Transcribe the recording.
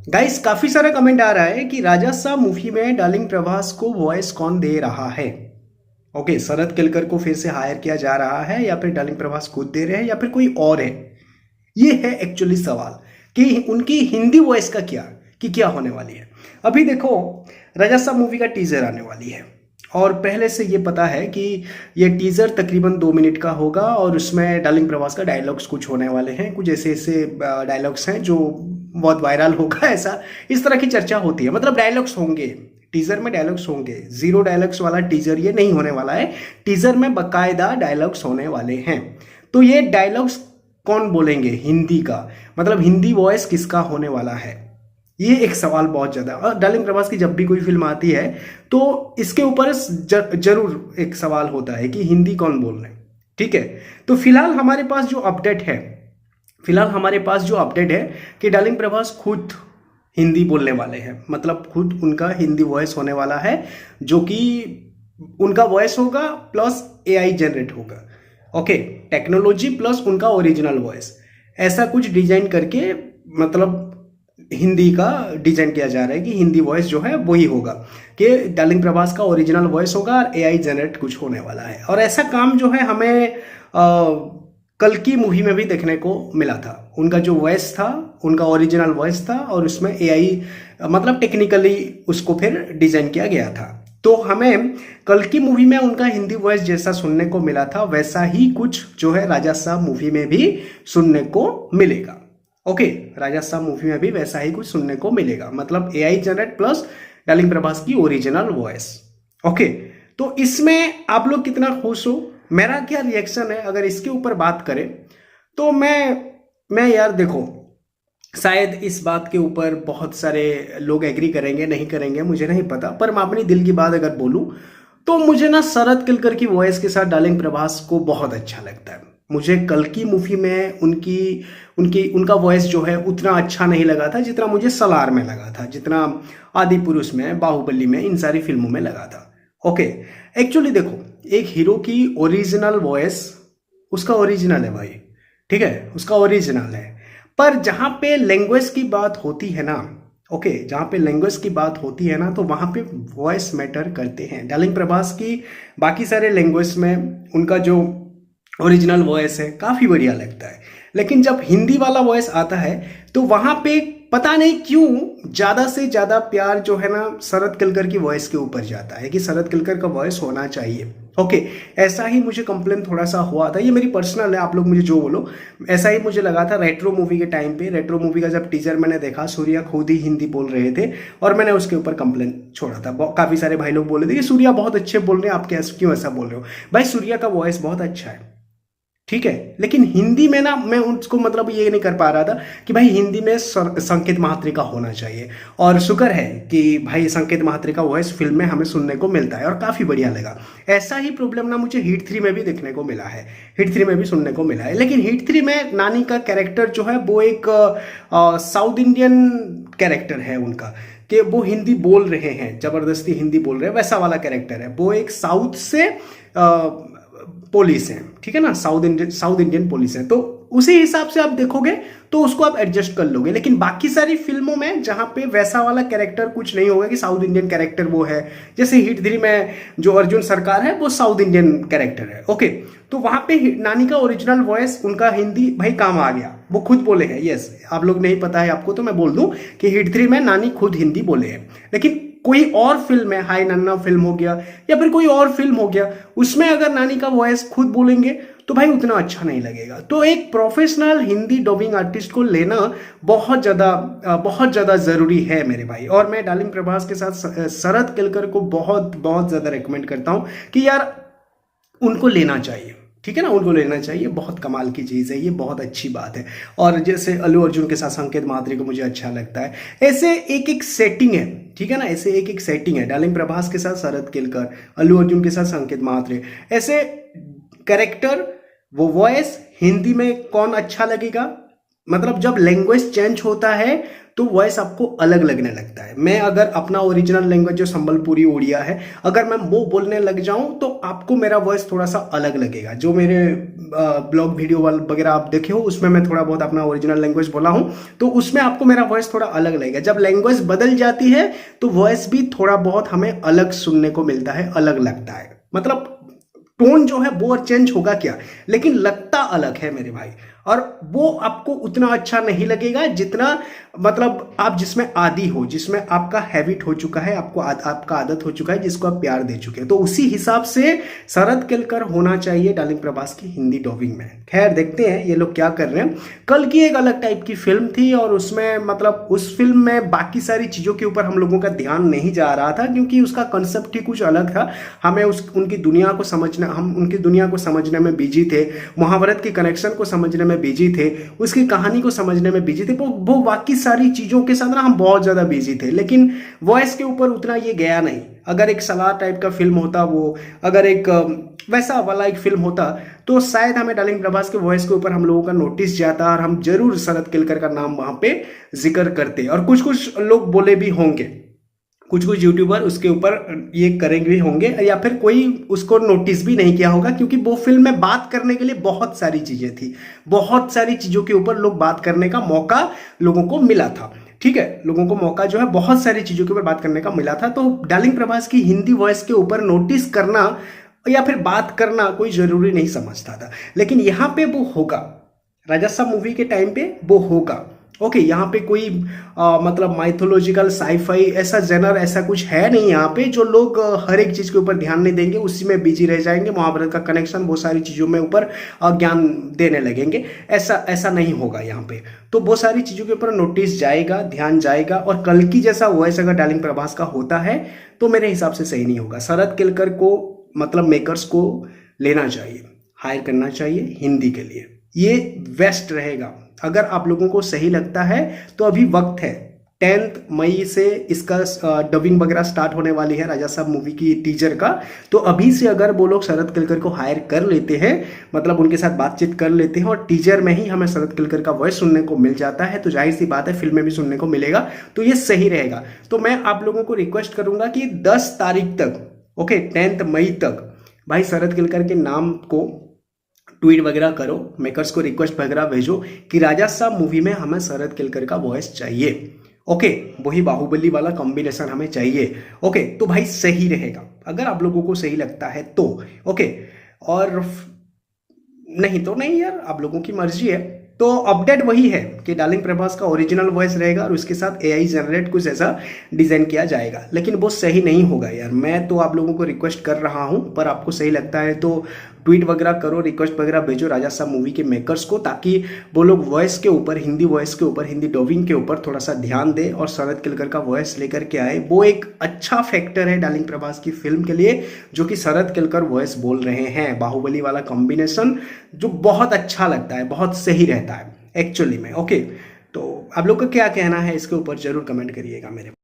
Guys काफी सारा comment आ रहा है कि राजा साहब मूवी में डार्लिंग प्रभास को वॉइस कौन दे रहा है। ओके, शरद केलकर को फिर से हायर किया जा रहा है या फिर डार्लिंग प्रभास खुद दे रहे हैं या फिर कोई और है। ये है एक्चुअली सवाल कि उनकी हिंदी वॉइस का क्या होने वाली है। अभी देखो, राजा साहब मूवी का टीजर आने वाली है और पहले से ये पता है कि ये टीजर तकरीबन 2 मिनट का होगा और उसमें डार्लिंग प्रभास का डायलॉग्स कुछ होने वाले हैं, कुछ ऐसे ऐसे डायलॉग्स हैं जो बहुत वायरल होगा। ऐसा इस तरह की चर्चा होती है, मतलब डायलॉग्स होंगे, टीजर में डायलॉग्स होंगे। जीरो डायलॉग्स वाला टीजर ये नहीं होने वाला है, टीजर में बकायदा डायलॉग्स होने वाले हैं। तो ये डायलॉग्स कौन बोलेंगे हिंदी का, मतलब हिंदी वॉइस किसका होने वाला है, ये एक सवाल बहुत ज्यादा। और डार्लिंग प्रभास की जब भी कोई फिल्म आती है तो इसके ऊपर जरूर एक सवाल होता है कि हिंदी कौन बोल रहे हैं। ठीक है, तो फिलहाल हमारे पास जो अपडेट है कि डार्लिंग प्रभास खुद हिंदी बोलने वाले हैं, मतलब खुद उनका हिंदी वॉइस होने वाला है, जो कि उनका वॉइस होगा प्लस एआई जनरेट होगा। ओके, टेक्नोलॉजी प्लस उनका ओरिजिनल वॉइस, ऐसा कुछ डिजाइन करके मतलब हिंदी का डिजाइन किया जा रहा है कि हिंदी वॉइस जो है वही होगा, कि डार्लिंग प्रभास का ओरिजिनल वॉइस होगा और एआई जनरेट कुछ होने वाला है। और ऐसा काम जो है हमें कल की मूवी में भी देखने को मिला था। उनका जो वॉइस था, उनका ओरिजिनल वॉइस था और उसमें एआई मतलब टेक्निकली उसको फिर डिजाइन किया गया था। तो हमें कल की मूवी में उनका हिंदी वॉइस जैसा सुनने को मिला था, वैसा ही कुछ जो है राजा साहब मूवी में भी सुनने को मिलेगा। ओके, राजा साहब मूवी में भी वैसा ही कुछ सुनने को मिलेगा, मतलब AI generate plus darling Prabhas की ओरिजिनल वॉइस। ओके, तो इसमें आप लोग कितना खुश हो, मेरा क्या रिएक्शन है अगर इसके ऊपर बात करें तो मैं यार देखो, शायद इस बात के ऊपर बहुत सारे लोग एग्री करेंगे, नहीं करेंगे मुझे नहीं पता, पर मैं अपनी दिल की बात अगर बोलूं तो मुझे ना शरद केलकर की वॉइस के साथ डार्लिंग प्रभास को बहुत अच्छा लगता है। मुझे कल की मूवी में उनकी उनकी उनका वॉइस जो है उतना अच्छा नहीं लगा था जितना मुझे सलार में लगा था, जितना आदि पुरुष में, बाहुबली में, इन सारी फिल्मों में लगा था। ओके, एक्चुअली देखो, एक हीरो की ओरिजिनल वॉइस उसका ओरिजिनल है भाई, ठीक है, उसका ओरिजिनल है। पर जहां पे लैंग्वेज की बात होती है ना, ओके, जहां पे लैंग्वेज की बात होती है ना, तो वहां पे वॉइस मैटर करते हैं। डार्लिंग प्रभास की बाकी सारे लैंग्वेज में उनका जो ओरिजिनल वॉइस है काफी बढ़िया लगता है, लेकिन जब हिंदी वाला वॉइस आता है तो वहां पे पता नहीं क्यों ज्यादा से ज्यादा प्यार जो है ना शरद केलकर की वॉइस के ऊपर जाता है कि शरद केलकर का वॉइस होना चाहिए। ओके, ऐसा ही मुझे कंप्लेन थोड़ा सा हुआ था, ये मेरी पर्सनल है, आप लोग मुझे जो बोलो, ऐसा ही मुझे लगा था रेट्रो मूवी के टाइम पे। रेट्रो मूवी का जब टीजर मैंने देखा, सूर्या खुद ही हिंदी बोल रहे थे और मैंने उसके ऊपर कंप्लेन छोड़ा था। काफी सारे भाई लोग बोले थे कि सूर्या बहुत अच्छे बोल रहे हैं, आप क्यों ऐसा बोल रहे हो। भाई सूर्या का वॉइस बहुत अच्छा है, ठीक है, लेकिन हिंदी में ना मैं उसको मतलब ये नहीं कर पा रहा था कि भाई हिंदी में संकेत महात्रे का होना चाहिए। और शुक्र है कि भाई संकेत महात्रे का वॉइस फिल्म में हमें सुनने को मिलता है और काफी बढ़िया लगा। ऐसा ही प्रॉब्लम ना मुझे हिट 3 में भी देखने को मिला है, हिट 3 में भी सुनने को मिला है। लेकिन हिट 3 में नानी का कैरेक्टर जो है वो एक साउथ इंडियन कैरेक्टर है उनका, कि वो हिंदी बोल रहे हैं, जबरदस्ती हिंदी बोल रहे हैं, वैसा वाला कैरेक्टर है। वो एक साउथ से पुलिस है, ठीक है ना, साउथ इंडियन पुलिस है, तो उसी हिसाब से आप देखोगे तो उसको आप एडजस्ट कर लोगे। लेकिन बाकी सारी फिल्मों में जहां पे वैसा वाला कैरेक्टर कुछ नहीं होगा कि साउथ इंडियन कैरेक्टर वो है, जैसे हिट 3 में जो अर्जुन सरकार है वो साउथ इंडियन कैरेक्टर है। ओके, तो वहां पे नानी का ओरिजिनल वॉइस उनका हिंदी भाई काम आ गया, वो खुद बोले हैं। यस, आप लोग नहीं पता है आपको तो मैं बोल दूं कि हिट 3 में नानी खुद हिंदी बोले हैं। लेकिन कोई और फिल्म है, हाय नन्ना फिल्म हो गया या फिर कोई और फिल्म हो गया, उसमें अगर नानी का वॉइस खुद बोलेंगे तो भाई उतना अच्छा नहीं लगेगा। तो एक प्रोफेशनल हिंदी डबिंग आर्टिस्ट को लेना बहुत ज्यादा जरूरी है मेरे भाई। और मैं डार्लिंग प्रभास के साथ शरद केलकर को बहुत बहुत ज्यादा रेकमेंड करता हूं कि यार उनको लेना चाहिए, ठीक है ना, उनको लेना चाहिए। बहुत कमाल की चीज़ है ये, बहुत अच्छी बात है। और जैसे अल्लू अर्जुन के साथ संकेत महात्रे को मुझे अच्छा लगता है, ऐसे एक एक सेटिंग है, ठीक है ना, ऐसे एक एक सेटिंग है। डार्लिंग प्रभास के साथ शरद केलकर, अल्लू अर्जुन के साथ संकेत महात्रे, ऐसे कैरेक्टर, वो वॉइस हिंदी में कौन अच्छा लगेगा। मतलब जब लैंग्वेज चेंज होता है तो वॉइस आपको अलग लगने लगता है। मैं अगर अपना ओरिजिनल लैंग्वेज जो संबलपुरी उड़िया है, अगर मैं वो बोलने लग जाऊं तो आपको मेरा वॉइस थोड़ा सा अलग लगेगा। जो मेरे ब्लॉग वीडियो वगैरह आप देखे हो उसमें मैं थोड़ा बहुत अपना ओरिजिनल लैंग्वेज बोला हूं, तो उसमें आपको मेरा वॉइस थोड़ा अलग लगेगा। जब लैंग्वेज बदल जाती है तो वॉइस भी थोड़ा बहुत हमें अलग सुनने को मिलता है, अलग लगता है। मतलब टोन जो है वो चेंज होगा क्या, लेकिन लगता अलग है मेरे भाई। और वो आपको उतना अच्छा नहीं लगेगा जितना मतलब आप जिसमें आदी हो, जिसमें आपका हैबिट हो चुका है, आपका आदत हो चुका है, जिसको आप प्यार दे चुके हैं। तो उसी हिसाब से शरद केलकर होना चाहिए डार्लिंग प्रभास की हिंदी डबिंग में। खैर देखते हैं ये लोग क्या कर रहे हैं। कल की एक अलग टाइप की फिल्म थी और उसमें मतलब उस फिल्म में बाकी सारी चीज़ों के ऊपर हम लोगों का ध्यान नहीं जा रहा था, क्योंकि उसका कंसेप्ट ही कुछ अलग था। हमें उनकी दुनिया को समझना, हम उनकी दुनिया को समझने में बिजी थे, महाभारत के कनेक्शन को समझने में बिजी थे, उसकी कहानी को समझने में बिजी थे। वो बाकी सारी चीज़ों के साथ ना हम बहुत ज़्यादा बिजी थे, लेकिन वॉइस के ऊपर उतना ये गया नहीं। अगर एक सलार टाइप का फिल्म होता, वो अगर एक वैसा वाला एक फिल्म होता, तो शायद हमें डार्लिंग प्रभास के वॉइस के ऊपर हम लोगों का नोटिस जाता और हम जरूर शरद केलकर का नाम वहां पे जिक्र करते। और कुछ कुछ लोग बोले भी होंगे, कुछ कुछ यूट्यूबर उसके ऊपर ये करेंगे भी होंगे, या फिर कोई उसको नोटिस भी नहीं किया होगा, क्योंकि वो फिल्म में बात करने के लिए बहुत सारी चीजें थी, बहुत सारी चीजों के ऊपर लोग बात करने का मौका लोगों को मिला था। ठीक है, लोगों को मौका जो है बहुत सारी चीजों के ऊपर बात करने का मिला था। तो डार्लिंग प्रभास की हिंदी वॉइस के ऊपर नोटिस करना या फिर बात करना कोई जरूरी नहीं समझता था, लेकिन यहाँ पे वो होगा। राजा साहब मूवी के टाइम पे वो होगा। ओके, यहाँ पे कोई मतलब माइथोलॉजिकल साईफाई ऐसा जेनर ऐसा कुछ है नहीं यहाँ पे, जो लोग हर एक चीज के ऊपर ध्यान नहीं देंगे, उसी में बिजी रह जाएंगे, महाभारत का कनेक्शन वो सारी चीजों में ऊपर ज्ञान देने लगेंगे। ऐसा नहीं होगा यहाँ पे। तो वो सारी चीजों के ऊपर नोटिस जाएगा, ध्यान जाएगा। और कल की जैसा वॉइस अगर डार्लिंग प्रभास का होता है तो मेरे हिसाब से सही नहीं होगा। शरद केलकर को मतलब मेकर्स को लेना चाहिए, हायर करना चाहिए हिंदी के लिए, ये बेस्ट रहेगा। अगर आप लोगों को सही लगता है तो अभी वक्त है। 10 मई से इसका डबिंग वगैरह स्टार्ट होने वाली है राजा साहब मूवी की टीजर का। तो अभी से अगर वो लोग शरद केलकर को हायर कर लेते हैं, मतलब उनके साथ बातचीत कर लेते हैं और टीजर में ही हमें शरद केलकर का वॉइस सुनने को मिल जाता है, तो जाहिर सी बात है फिल्म में भी सुनने को मिलेगा, तो ये सही रहेगा। तो मैं आप लोगों को रिक्वेस्ट करूंगा कि 10 तारीख तक, ओके 10 मई तक भाई शरद केलकर के नाम को ट्वीट वगैरह करो, मेकर्स को रिक्वेस्ट वगैरह भेजो कि राजा साहब मूवी में हमें शरद केलकर का वॉइस चाहिए। ओके, वही बाहुबली वाला कॉम्बिनेशन हमें चाहिए। ओके, तो भाई सही रहेगा अगर आप लोगों को सही लगता है तो। ओके, और नहीं तो नहीं यार, आप लोगों की मर्जी है। तो अपडेट वही है कि डार्लिंग प्रभास का ओरिजिनल वॉइस रहेगा और उसके साथ एआई जनरेट कुछ ऐसा डिजाइन किया जाएगा, लेकिन वो सही नहीं होगा यार। मैं तो आप लोगों को रिक्वेस्ट कर रहा हूं, पर आपको सही लगता है तो ट्वीट वगैरह करो, रिक्वेस्ट वगैरह भेजो राजा साहब मूवी के मेकर्स को, ताकि वो लोग वॉइस के ऊपर, हिंदी वॉइस के ऊपर, हिंदी डबिंग के ऊपर थोड़ा सा ध्यान दे और शरद केलकर का वॉइस लेकर के आए। वो एक अच्छा फैक्टर है डार्लिंग प्रभास की फिल्म के लिए, जो कि शरद केलकर वॉइस बोल रहे हैं। बाहुबली वाला कॉम्बिनेशन जो बहुत अच्छा लगता है, बहुत सही रहता है एक्चुअली में। ओके, तो आप लोग का क्या कहना है इसके ऊपर जरूर कमेंट करिएगा मेरे।